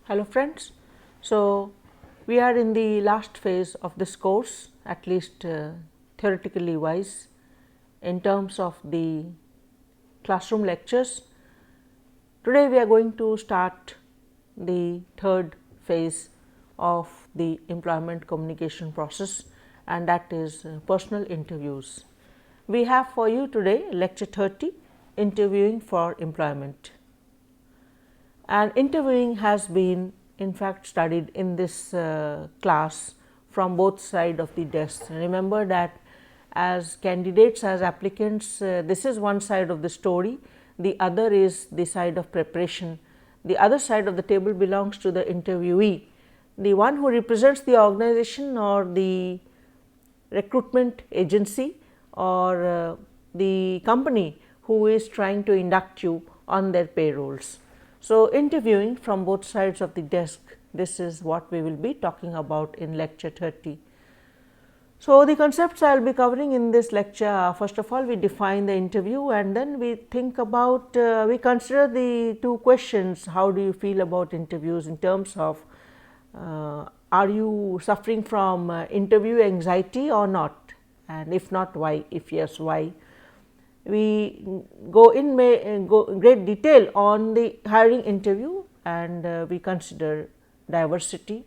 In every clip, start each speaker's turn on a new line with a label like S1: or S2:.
S1: Hello friends. So, we are in the last phase of this course, at least theoretically wise, in terms of the classroom lectures. Today we are going to start the third phase of the employment communication process, and that is personal interviews. We have for you today lecture 30, interviewing for employment. And interviewing has been in fact studied in this class from both sides of the desk. Remember that as candidates, as applicants, this is one side of the story, the other is the side of preparation. The other side of the table belongs to the interviewee, the one who represents the organization or the recruitment agency or the company who is trying to induct you on their payrolls. So, interviewing from both sides of the desk, this is what we will be talking about in lecture 30. So, the concepts I will be covering in this lecture, first of all we define the interview, and then we think about, we consider the two questions: how do you feel about interviews in terms of are you suffering from interview anxiety or not, and if not, why, if yes, why. We go in great detail on the hiring interview, and we consider diversity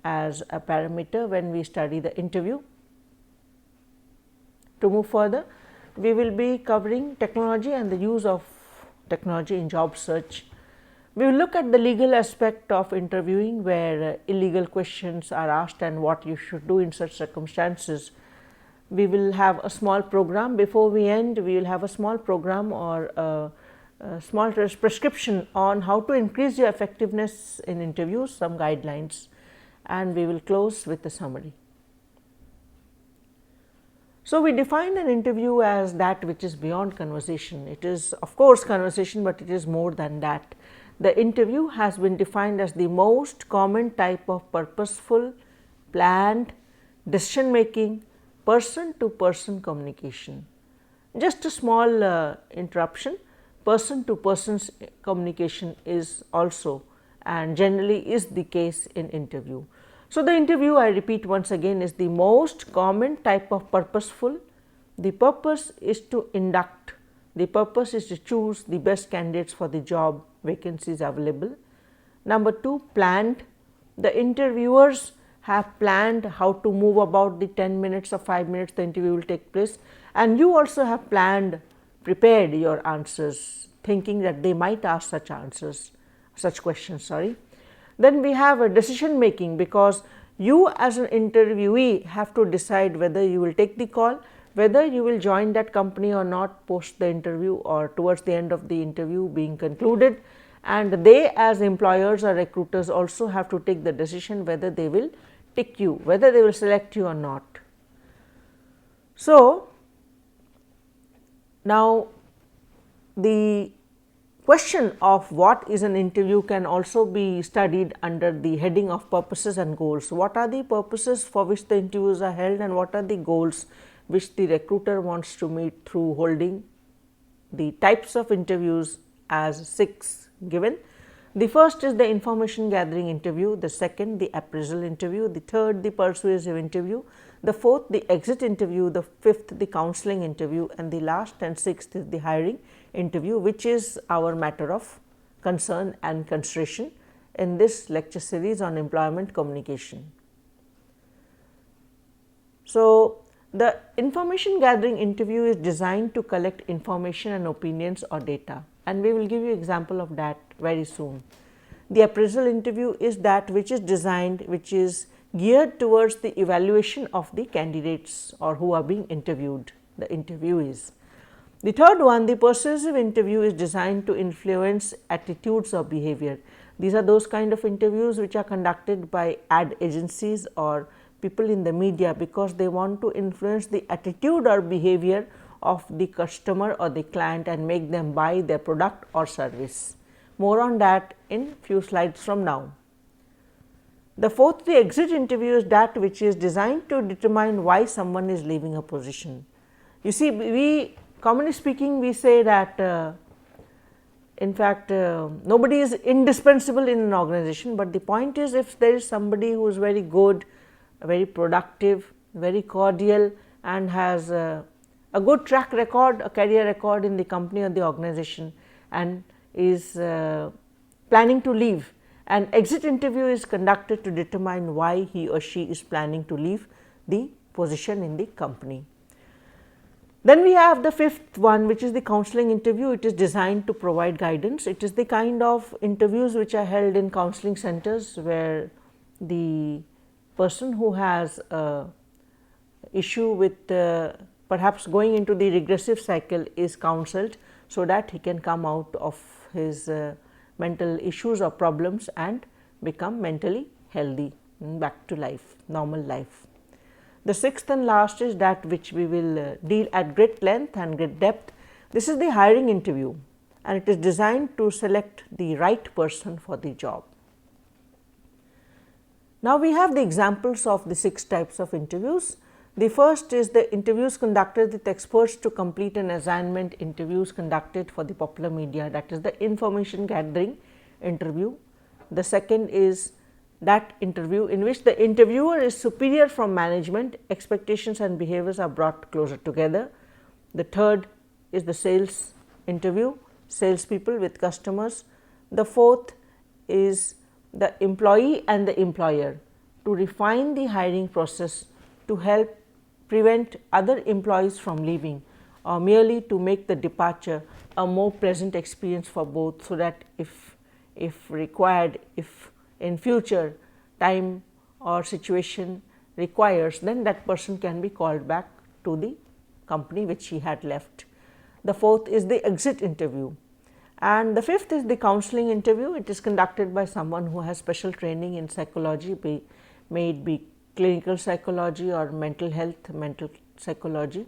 S1: as a parameter when we study the interview. To move further, we will be covering technology and the use of technology in job search. We will look at the legal aspect of interviewing, where illegal questions are asked and what you should do in such circumstances. We will have a small program. Before we end, we will have a small program or a small prescription on how to increase your effectiveness in interviews, some guidelines, and we will close with a summary. So, we define an interview as that which is beyond conversation. It is of course conversation, but it is more than that. The interview has been defined as the most common type of purposeful, planned, decision making, person to person communication. Just a small interruption, person to person's communication is also and generally is the case in interview. So, the interview, I repeat once again, is the most common type of purposeful. The purpose is to induct, the purpose is to choose the best candidates for the job vacancies available. Number 2, planned. The interviewers have planned how to move about the 10 minutes or 5 minutes the interview will take place, and you also have planned, prepared your answers, thinking that they might ask such questions, sorry. Then we have a decision making, because you as an interviewee have to decide whether you will take the call, whether you will join that company or not post the interview or towards the end of the interview being concluded, and they as employers or recruiters also have to take the decision whether they will pick you, whether they will select you or not. So, now the question of what is an interview can also be studied under the heading of purposes and goals. What are the purposes for which the interviews are held, and what are the goals which the recruiter wants to meet through holding the types of interviews as 6 given. The first is the information gathering interview, the second the appraisal interview, the third the persuasive interview, the fourth the exit interview, the fifth the counseling interview, and the last and sixth is the hiring interview, which is our matter of concern and consideration in this lecture series on employment communication. So, the information gathering interview is designed to collect information and opinions or data, and we will give you example of that very soon. The appraisal interview is that which is designed, which is geared towards the evaluation of the candidates or who are being interviewed, the interviewees. The third one, the persuasive interview, is designed to influence attitudes or behavior. These are those kind of interviews which are conducted by ad agencies or people in the media, because they want to influence the attitude or behavior of the customer or the client and make them buy their product or service. More on that in few slides from now. The fourth, the exit interview, is that which is designed to determine why someone is leaving a position. You see, we commonly speaking we say that In fact, nobody is indispensable in an organization, but the point is, if there is somebody who is very good, very productive, very cordial, and has a good track record, a career record in the company or the organization, and is planning to leave, an exit interview is conducted to determine why he or she is planning to leave the position in the company. Then we have the fifth one, which is the counseling interview. It is designed to provide guidance. It is the kind of interviews which are held in counseling centers, where the person who has a issue with perhaps going into the regressive cycle is counseled, so that he can come out of his mental issues or problems and become mentally healthy, back to life, normal life. The sixth and last is that which we will deal at great length and great depth. This is the hiring interview, and it is designed to select the right person for the job. Now, we have the examples of the 6 types of interviews. The first is the interviews conducted with experts to complete an assignment, interviews conducted for the popular media, that is the information gathering interview. The second is that interview in which the interviewer is superior from management, expectations and behaviors are brought closer together. The third is the sales interview, salespeople with customers. The fourth is the employee and the employer, to refine the hiring process to help prevent other employees from leaving, or merely to make the departure a more pleasant experience for both, so that if required, if in future time or situation requires, then that person can be called back to the company which he had left. The fourth is the exit interview, and the fifth is the counseling interview. It is conducted by someone who has special training in psychology, may it be clinical psychology or mental health, mental psychology,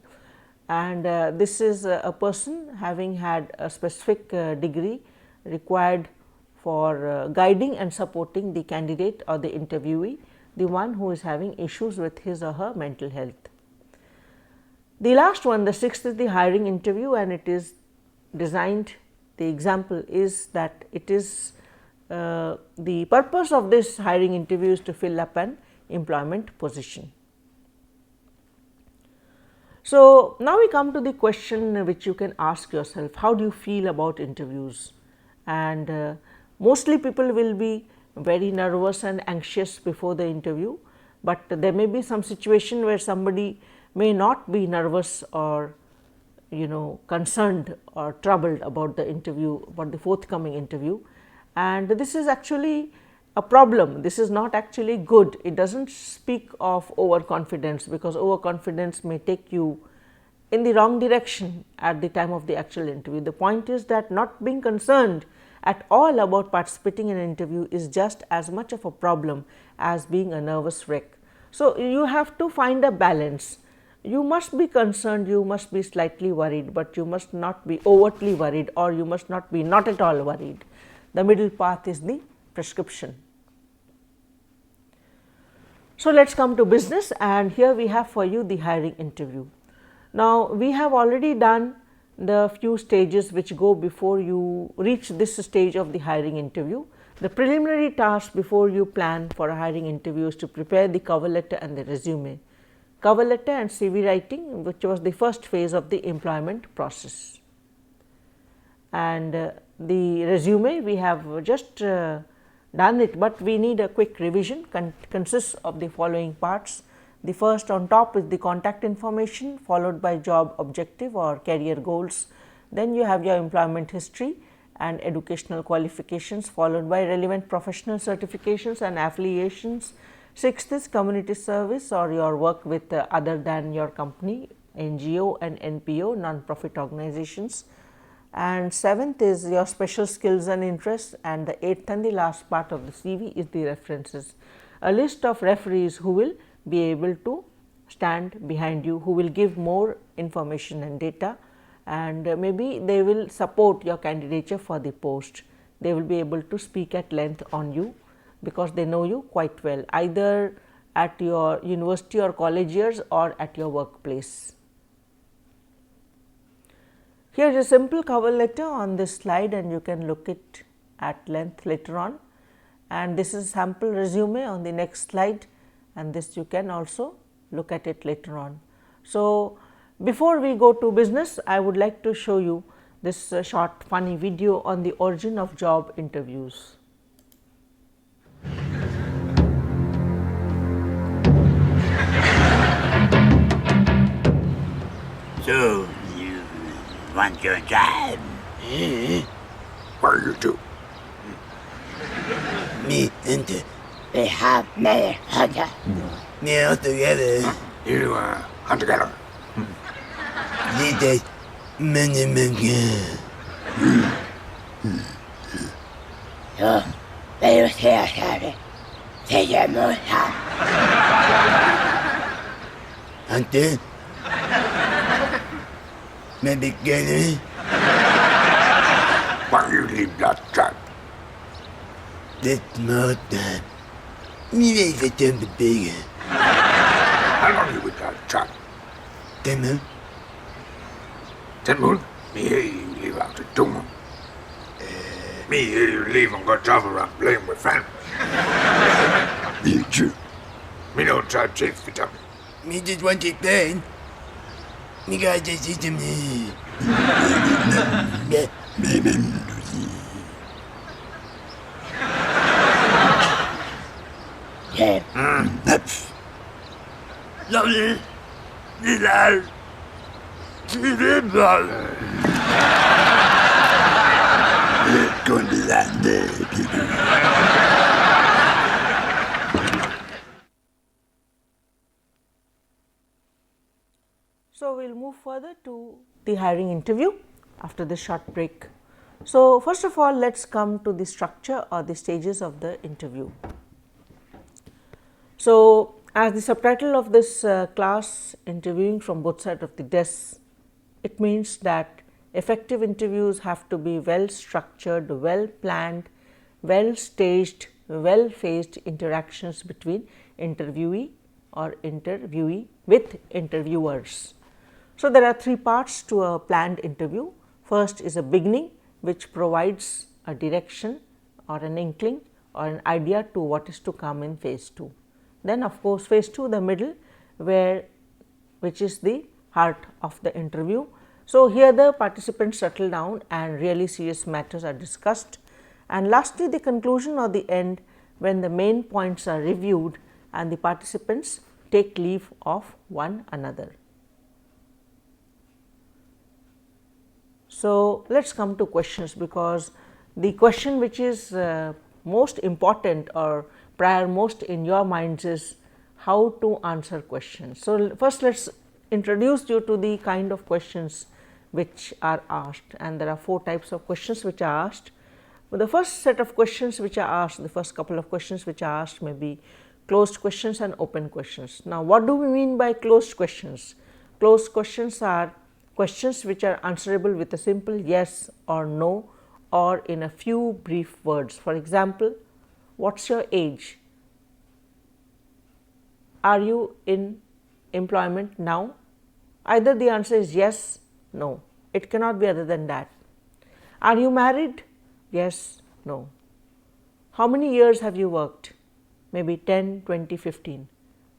S1: and this is a person having had a specific degree required for guiding and supporting the candidate or the interviewee, the one who is having issues with his or her mental health. The last one, the sixth, is the hiring interview, and it is designed, the example is that it is the purpose of this hiring interview is to fill up an employment position. So, now we come to the question which you can ask yourself: how do you feel about interviews? And mostly people will be very nervous and anxious before the interview, but there may be some situation where somebody may not be nervous or concerned or troubled about the interview, about the forthcoming interview, and this is actually a problem. This is not actually good. It does not speak of overconfidence, because overconfidence may take you in the wrong direction at the time of the actual interview. The point is that not being concerned at all about participating in an interview is just as much of a problem as being a nervous wreck. So, you have to find a balance. You must be concerned, you must be slightly worried, but you must not be overtly worried, or you must not be not at all worried. The middle path is the prescription. So, let us come to business, and here we have for you the hiring interview. Now, we have already done the few stages which go before you reach this stage of the hiring interview. The preliminary task before you plan for a hiring interview is to prepare the cover letter and the resume. Cover letter and CV writing, which was the first phase of the employment process. And the resume, we have just done it, but we need a quick revision. Consists of the following parts. The first, on top, is the contact information, followed by job objective or career goals. Then you have your employment history and educational qualifications, followed by relevant professional certifications and affiliations. Sixth is community service, or your work with other than your company, NGO and NPO, non-profit organizations. And seventh is your special skills and interests, and the eighth and the last part of the CV is the references. A list of referees who will be able to stand behind you, who will give more information and data, and maybe they will support your candidature for the post. They will be able to speak at length on you, because they know you quite well, either at your university or college years or at your workplace. Here is a simple cover letter on this slide, and you can look it at length later on, and this is sample resume on the next slide, and this you can also look at it later on. So, before we go to business, I would like to show you this short funny video on the origin of job interviews.
S2: So, you want your job?
S3: What do you do?
S2: Me and we have made hunter. Me all together.
S3: You hunt together.
S2: These days, many men. So, they will say us having. Say your more time. Hunter? Maybe get
S3: Why do you leave that job?
S2: That's more time. Me make a jump bigger.
S3: How long you with that job?
S2: 10 months?
S3: 10 months? Me hear you leave after 2 months. Me hear you leave and go travel around playing with friends. Me too. Me don't try to chase for time.
S2: Me just want to play. Me got just eat them. Yeah.
S3: Lovely. Little. Little.
S2: Going to land there, people.
S1: So, we will move further to the hiring interview after this short break. So, first of all, let us come to the structure or the stages of the interview. So, as the subtitle of this class, interviewing from both sides of the desk, it means that effective interviews have to be well structured, well planned, well staged, well phased interactions between interviewee or interviewee with interviewers. So, there are 3 parts to a planned interview. First is a beginning, which provides a direction or an inkling or an idea to what is to come in phase 2. Then of course, phase 2, the middle, which is the heart of the interview. So, here the participants settle down and really serious matters are discussed, and lastly the conclusion or the end, when the main points are reviewed and the participants take leave of one another. So, let us come to questions, because the question which is most important or prior most in your minds is how to answer questions. So, first let us introduce you to the kind of questions which are asked, and there are 4 types of questions which are asked. The first set of questions which are asked, the first couple of questions which are asked may be closed questions and open questions. Now, what do we mean by closed questions? Closed questions are questions which are answerable with a simple yes or no, or in a few brief words. For example, what's your age? Are you in employment now? Either the answer is yes, no. It cannot be other than that. Are you married? Yes, no. How many years have you worked? Maybe 10, 20, 15.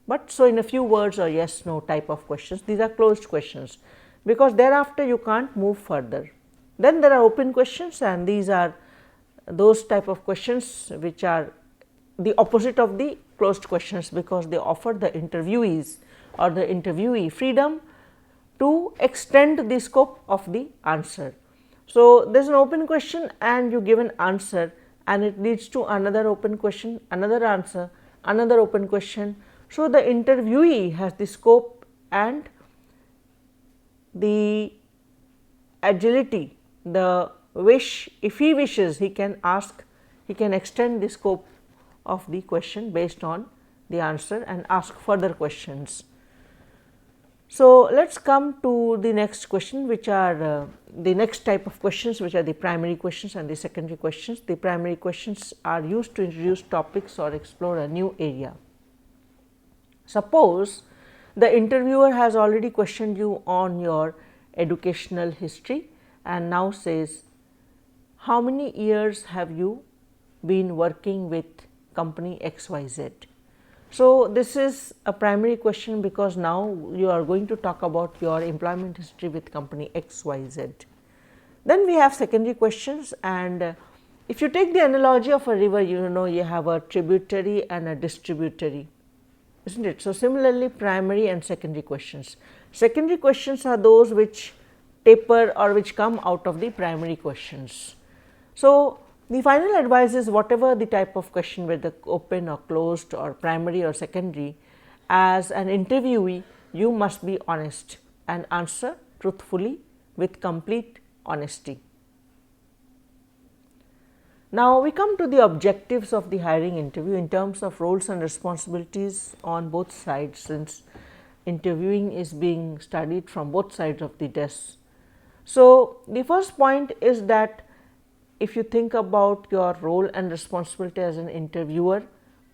S1: But so in a few words or yes, no type of questions, these are closed questions, because thereafter you can't move further. Then there are open questions, and these are those type of questions which are the opposite of the closed questions, because they offer the interviewees or the interviewee freedom to extend the scope of the answer. So, there is an open question and you give an answer, and it leads to another open question, another answer, another open question. So, the interviewee has the scope and the agility, the wish, if he wishes he can ask, he can extend the scope of the question based on the answer and ask further questions. So, let us come to the next question, which are the next type of questions, which are the primary questions and the secondary questions. The primary questions are used to introduce topics or explore a new area. Suppose the interviewer has already questioned you on your educational history, and now says, how many years have you been working with company XYZ? So, this is a primary question because now you are going to talk about your employment history with company XYZ. Then we have secondary questions, and if you take the analogy of a river, you know you have a tributary and a distributary, isn't it? So, similarly primary and secondary questions. Secondary questions are those which taper or which come out of the primary questions. So, the final advice is whatever the type of question, whether open or closed or primary or secondary, as an interviewee you must be honest and answer truthfully with complete honesty. Now, we come to the objectives of the hiring interview in terms of roles and responsibilities on both sides, since interviewing is being studied from both sides of the desk. So, the first point is that if you think about your role and responsibility as an interviewer,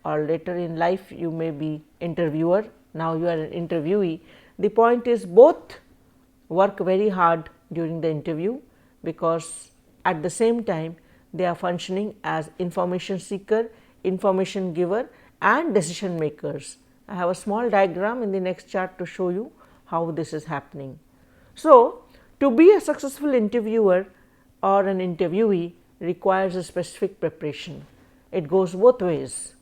S1: or later in life you may be interviewer, now you are an interviewee, the point is both work very hard during the interview, because at the same time they are functioning as information seeker, information giver and decision makers. I have a small diagram in the next chart to show you how this is happening. So, to be a successful interviewer or an interviewee requires a specific preparation. It goes both ways.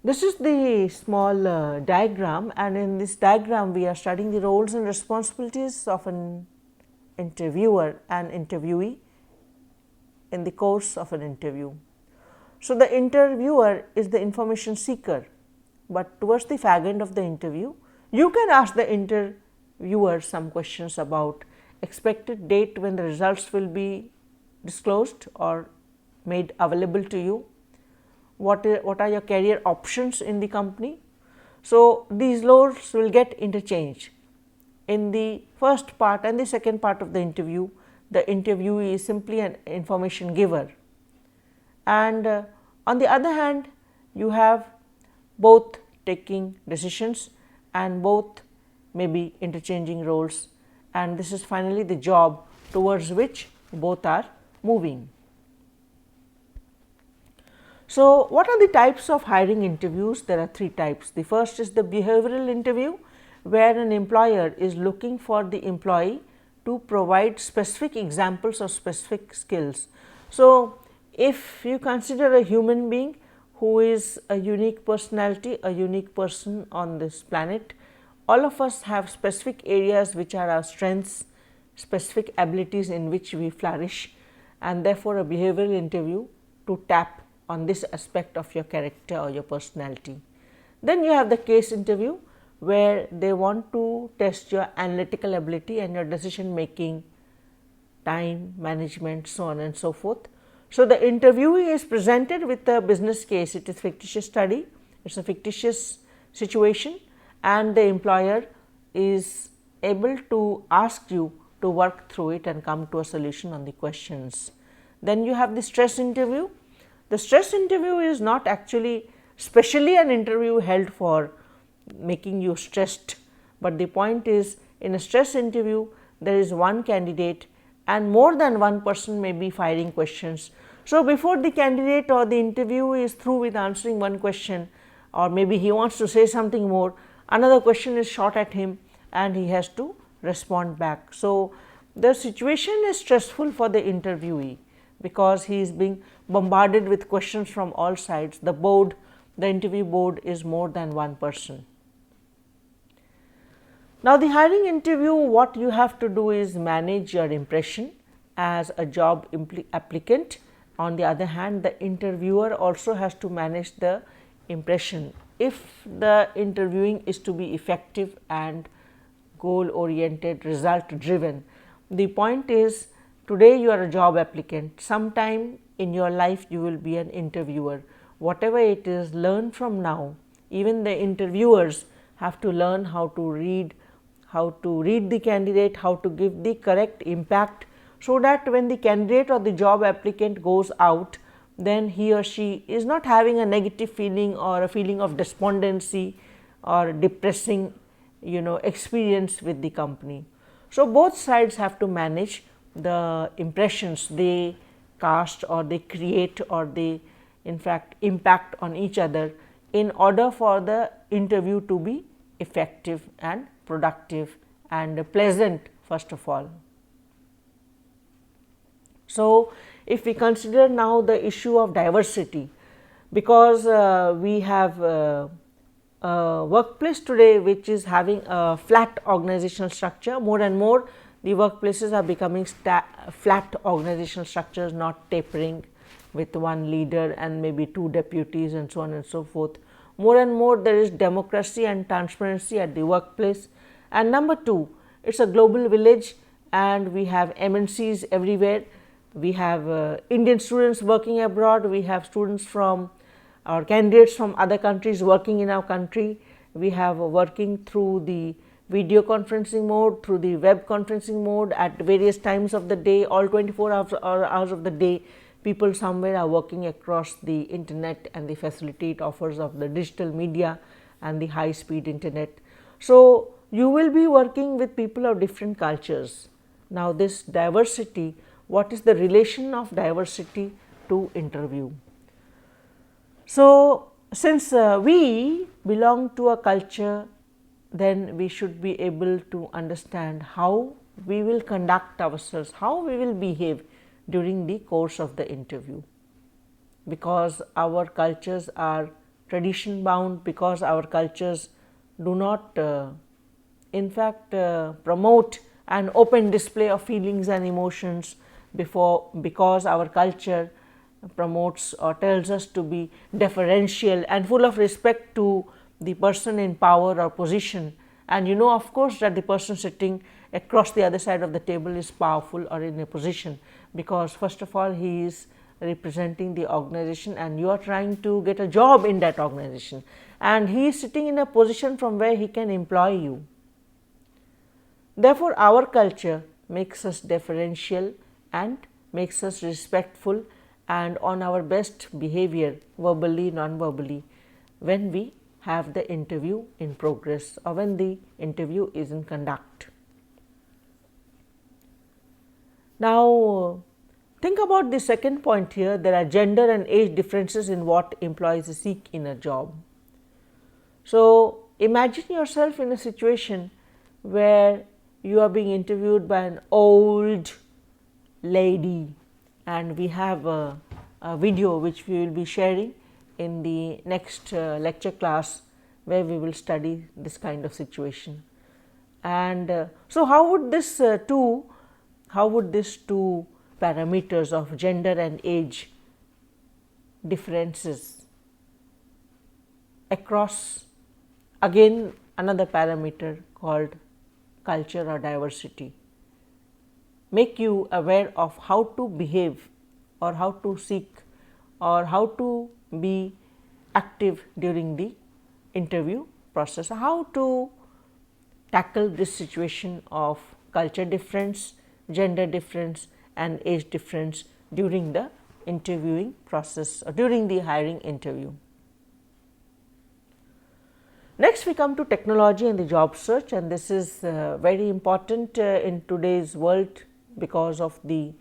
S1: This is the small diagram, and in this diagram we are studying the roles and responsibilities of an interviewer and interviewee in the course of an interview. So, the interviewer is the information seeker, but towards the fag end of the interview you can ask the interviewer some questions about expected date when the results will be disclosed or made available to you, what are your career options in the company. So, these roles will get interchanged. In the first part and the second part of the interview, the interviewee is simply an information giver, and on the other hand you have both taking decisions and both may be interchanging roles, and this is finally the job towards which both are moving. So, what are the types of hiring interviews? There are three types. The first is the behavioral interview, where an employer is looking for the employee to provide specific examples of specific skills. So, if you consider a human being who is a unique personality, a unique person on this planet, all of us have specific areas which are our strengths, specific abilities in which we flourish, and therefore, a behavioral interview to tap on this aspect of your character or your personality. Then you have the case interview, where they want to test your analytical ability and your decision making, time management, so on and so forth. So, the interviewee is presented with a business case. It is fictitious study, it is a fictitious situation, and the employer is able to ask you to work through it and come to a solution on the questions. Then you have the stress interview. The stress interview is not actually specially an interview held for making you stressed, but the point is, in a stress interview there is one candidate and more than one person may be firing questions. So, before the candidate or the interview is through with answering one question, or maybe he wants to say something more, another question is shot at him and he has to respond back. So, the situation is stressful for the interviewee because he is being bombarded with questions from all sides. The board, the interview board is more than one person. Now, the hiring interview, what you have to do is manage your impression as a job applicant. On the other hand, the interviewer also has to manage the impression. If the interviewing is to be effective and goal oriented, result driven, the point is, today you are a job applicant, sometime in your life you will be an interviewer. Whatever it is, learn from now. Even the interviewers have to learn how to read the candidate, how to give the correct impact, so that when the candidate or the job applicant goes out, then he or she is not having a negative feeling or a feeling of despondency or depressing experience with the company. So, both sides have to manage the impressions they cast or they create or they in fact impact on each other in order for the interview to be effective and productive and pleasant first of all. So, if we consider now the issue of diversity, because we have a workplace today which is having a flat organizational structure, more and more the workplaces are becoming flat organizational structures, not tapering with one leader and maybe two deputies and so on and so forth. More and more there is democracy and transparency at the workplace. And number two, it is a global village and we have MNCs everywhere. We have Indian students working abroad, we have students from or candidates from other countries working in our country. We have working through the video conferencing mode, through the web conferencing mode at various times of the day, all 24 hours of the day. People somewhere are working across the internet and the facility it offers of the digital media and the high speed internet. So, you will be working with people of different cultures. Now, this diversity, what is the relation of diversity to interview? So, since we belong to a culture, then we should be able to understand how we will conduct ourselves, how we will behave during the course of the interview, because our cultures are tradition bound, because our cultures do not in fact promote an open display of feelings and emotions because our culture promotes or tells us to be deferential and full of respect to the person in power or position, and you know of course that the person sitting across the other side of the table is powerful or in a position, because first of all he is representing the organization and you are trying to get a job in that organization, and he is sitting in a position from where he can employ you. Therefore, our culture makes us deferential and makes us respectful and on our best behavior, verbally, non-verbally, when we have the interview in progress or when the interview is in conduct. Now, think about the second point here. There are gender and age differences in what employees seek in a job. So, imagine yourself in a situation where you are being interviewed by an old lady, and we have a video which we will be sharing in the next lecture class where we will study this kind of situation. And so, how would these two parameters of gender and age differences across again another parameter called culture or diversity make you aware of how to behave or how to seek or how to be active during the interview process, how to tackle this situation of culture difference, gender difference and age difference during the interviewing process or during the hiring interview. Next we come to technology and the job search, and this is very important in today's world because of the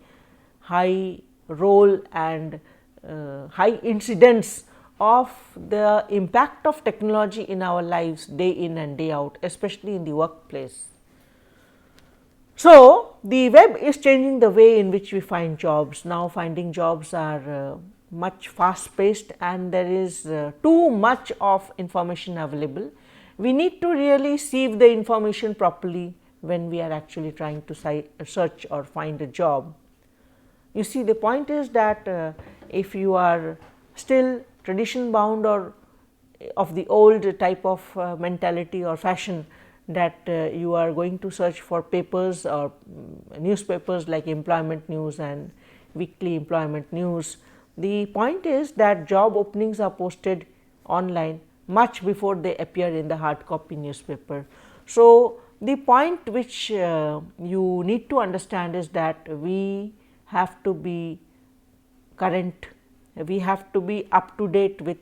S1: high role and high incidence of the impact of technology in our lives day in and day out, especially in the workplace. So, the web is changing the way in which we find jobs. Now, finding jobs are much fast paced and there is too much of information available. We need to really sieve the information properly when we are actually trying to search or find a job. You see, the point is that if you are still tradition bound or of the old type of mentality or fashion, that you are going to search for papers or newspapers like employment news and weekly employment news. The point is that job openings are posted online much before they appear in the hard copy newspaper. So, the point which you need to understand is that we have to be current, we have to be up to date with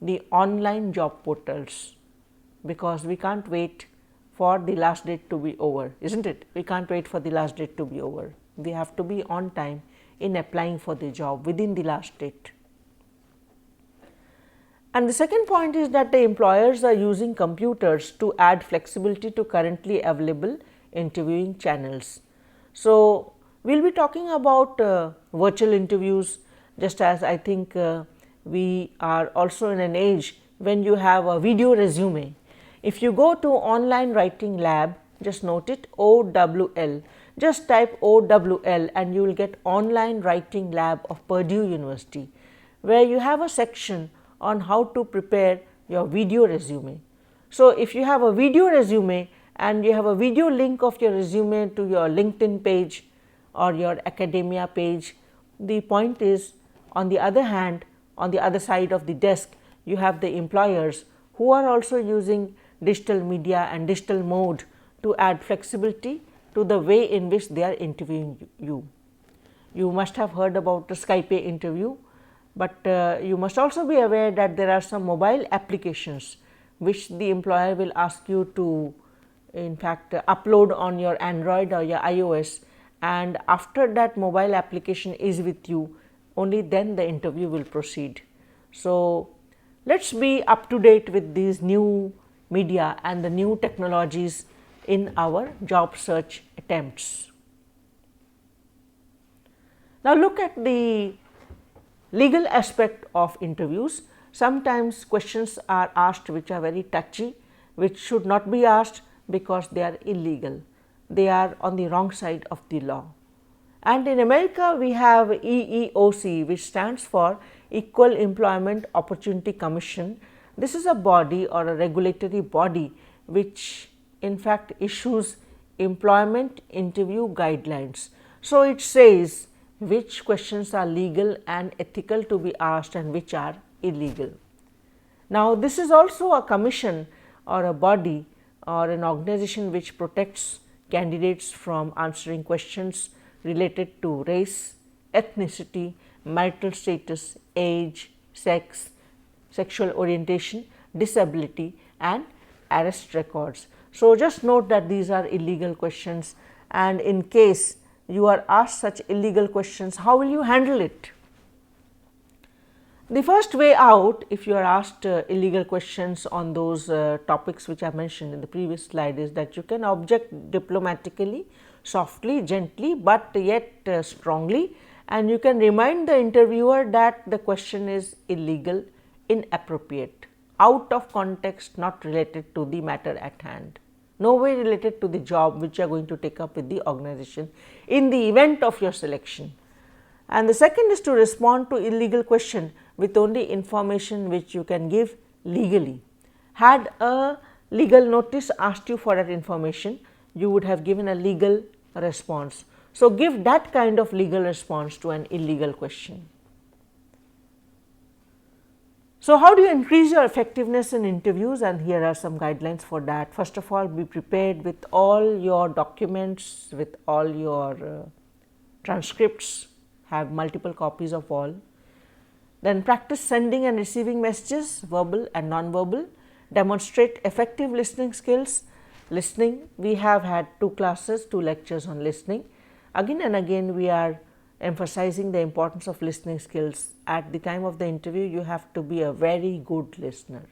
S1: the online job portals, because we can't wait for the last date to be over, isn't it? We can't wait for the last date to be over. We have to be on time in applying for the job within the last date. And the second point is that the employers are using computers to add flexibility to currently available interviewing channels. So, we will be talking about virtual interviews, just as I think we are also in an age when you have a video resume. If you go to online writing lab, just note it OWL, just type OWL and you will get online writing lab of Purdue University, where you have a section on how to prepare your video resume. So, if you have a video resume and you have a video link of your resume to your LinkedIn page or your academia page, the point is, on the other hand, on the other side of the desk, you have the employers who are also using digital media and digital mode to add flexibility to the way in which they are interviewing you. You must have heard about the Skype interview, but you must also be aware that there are some mobile applications which the employer will ask you to in fact upload on your Android or your iOS, and after that mobile application is with you, only then the interview will proceed. So, let us be up to date with these new media and the new technologies in our job search attempts. Now, look at the legal aspect of interviews. Sometimes questions are asked which are very touchy, which should not be asked because they are illegal. They are on the wrong side of the law. And in America, we have EEOC, which stands for Equal Employment Opportunity Commission. This is a body or a regulatory body which in fact issues employment interview guidelines. So, it says which questions are legal and ethical to be asked and which are illegal. Now, this is also a commission or a body or an organization which protects candidates from answering questions related to race, ethnicity, marital status, age, sex, sexual orientation, disability and arrest records. So, just note that these are illegal questions, and in case you are asked such illegal questions, how will you handle it? The first way out, if you are asked illegal questions on those topics which I mentioned in the previous slide, is that you can object diplomatically, softly, gently, but yet strongly, and you can remind the interviewer that the question is illegal, inappropriate, out of context, not related to the matter at hand, no way related to the job which you are going to take up with the organization in the event of your selection. And the second is to respond to illegal question with only information which you can give legally. Had a legal notice asked you for that information, you would have given a legal response. So, give that kind of legal response to an illegal question. So, how do you increase your effectiveness in interviews, and here are some guidelines for that. First of all, be prepared with all your documents, with all your transcripts, have multiple copies of all. Then practice sending and receiving messages, verbal and non-verbal. Demonstrate effective listening skills. Listening, we have had 2 classes, 2 lectures on listening. Again and again we are emphasizing the importance of listening skills. At the time of the interview, you have to be a very good listener.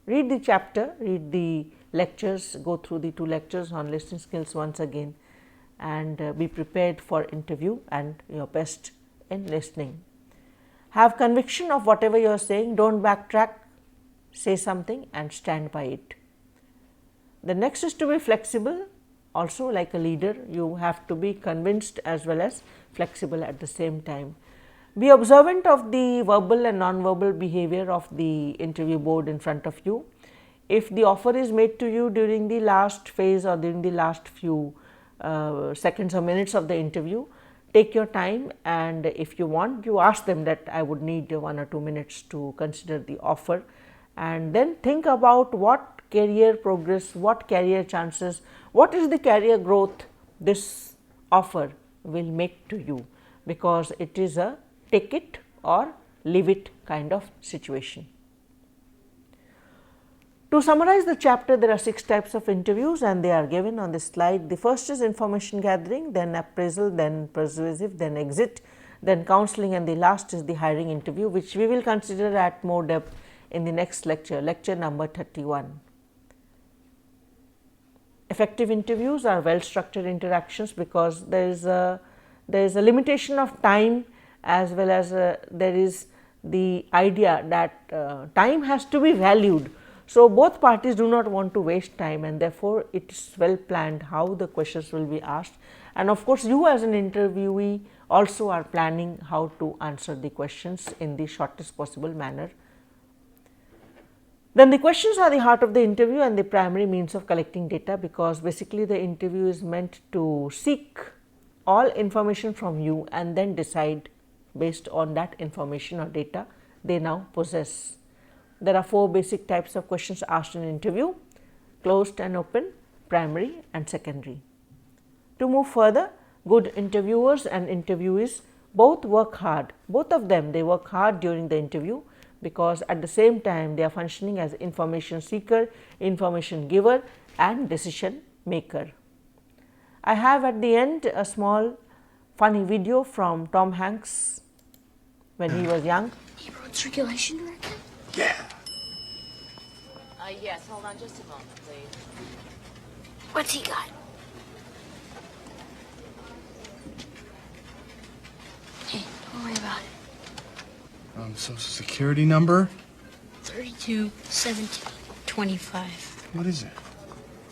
S1: Read the chapter, read the lectures, go through the 2 lectures on listening skills once again, and be prepared for interview and your best in listening. Have conviction of whatever you are saying, don't backtrack, say something and stand by it. The next is to be flexible. Also, like a leader, you have to be convinced as well as flexible at the same time. Be observant of the verbal and non-verbal behavior of the interview board in front of you. If the offer is made to you during the last phase or during the last few seconds or minutes of the interview, take your time, and if you want, you ask them that I would need 1 or 2 minutes to consider the offer, and then think about what career progress, what career chances, what is the career growth this offer will make to you, because it is a take it or leave it kind of situation. To summarize the chapter, there are 6 types of interviews and they are given on this slide. The first is information gathering, then appraisal, then persuasive, then exit, then counseling, and the last is the hiring interview, which we will consider at more depth in the next lecture, lecture number 31. Effective interviews are well structured interactions because there is a limitation of time, as well as there is the idea that time has to be valued. So, both parties do not want to waste time, and therefore, it is well planned how the questions will be asked, and of course, you as an interviewee also are planning how to answer the questions in the shortest possible manner. Then the questions are the heart of the interview and the primary means of collecting data, because basically the interview is meant to seek all information from you and then decide based on that information or data they now possess. There are 4 basic types of questions asked in interview: closed and open, primary and secondary. To move further, good interviewers and interviewees both work hard, both of them they work hard during the interview, because at the same time they are functioning as information seeker, information giver and decision maker. I have at the end a small funny video from Tom Hanks when he was young.
S4: He wrote circulation record?
S3: Yeah.
S5: Yes, hold on just a moment, please.
S4: What's he got? Hey, don't worry about it.
S6: Social Security number?
S4: 32, 17, 25.
S6: What is it?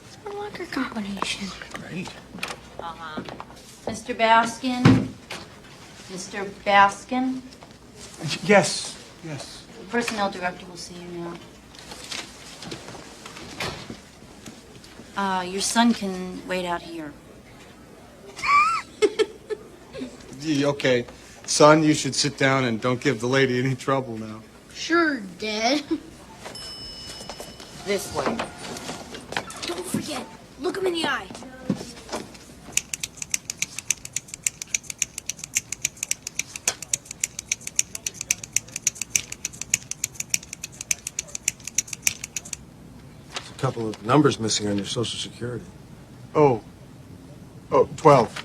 S4: It's a locker combination.
S6: Great.
S5: Mr. Baskin? Mr. Baskin?
S6: Yes, yes.
S5: The personnel director will see you now. Your son can wait out here.
S6: Okay. Son, you should sit down and don't give the lady any trouble now.
S4: Sure, Dad.
S5: This way.
S4: Don't forget, look him in the eye.
S7: A couple of numbers missing on your Social Security.
S6: Oh, 12.
S7: 012.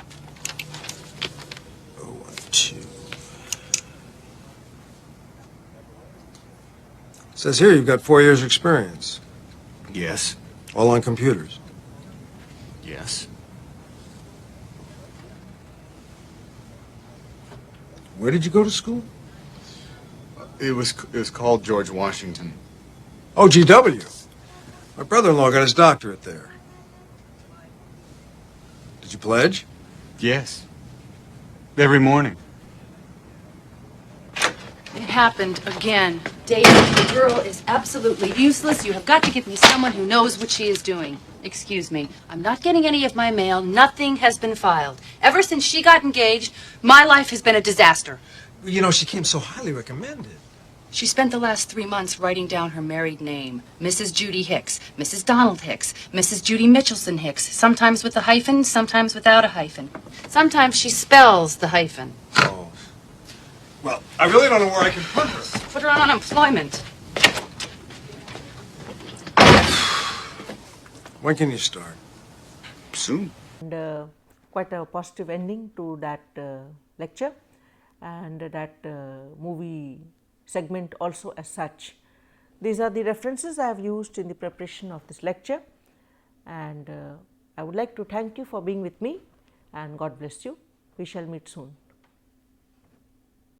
S7: Says here you've got 4 years' experience.
S6: Yes.
S7: All on computers.
S6: Yes.
S7: Where did you go to school?
S6: It was called George Washington.
S7: Oh, GW. My brother-in-law got his doctorate there. Did you pledge?
S6: Yes. Every morning.
S8: It happened again. David, the girl is absolutely useless. You have got to get me someone who knows what she is doing. Excuse me. I'm not getting any of my mail. Nothing has been filed. Ever since she got engaged, my life has been a disaster.
S7: You know, she came so highly recommended.
S8: She spent the last 3 months writing down her married name. Mrs. Judy Hicks, Mrs. Donald Hicks, Mrs. Judy Mitchelson Hicks, sometimes with a hyphen, sometimes without a hyphen. Sometimes she spells the hyphen.
S7: Oh. Well, I really don't know where I can put her.
S8: Put her on unemployment.
S7: When can you start?
S6: Soon.
S1: And quite a positive ending to that lecture and that movie segment also as such. These are the references I have used in the preparation of this lecture, and I would like to thank you for being with me, and God bless you. We shall meet soon.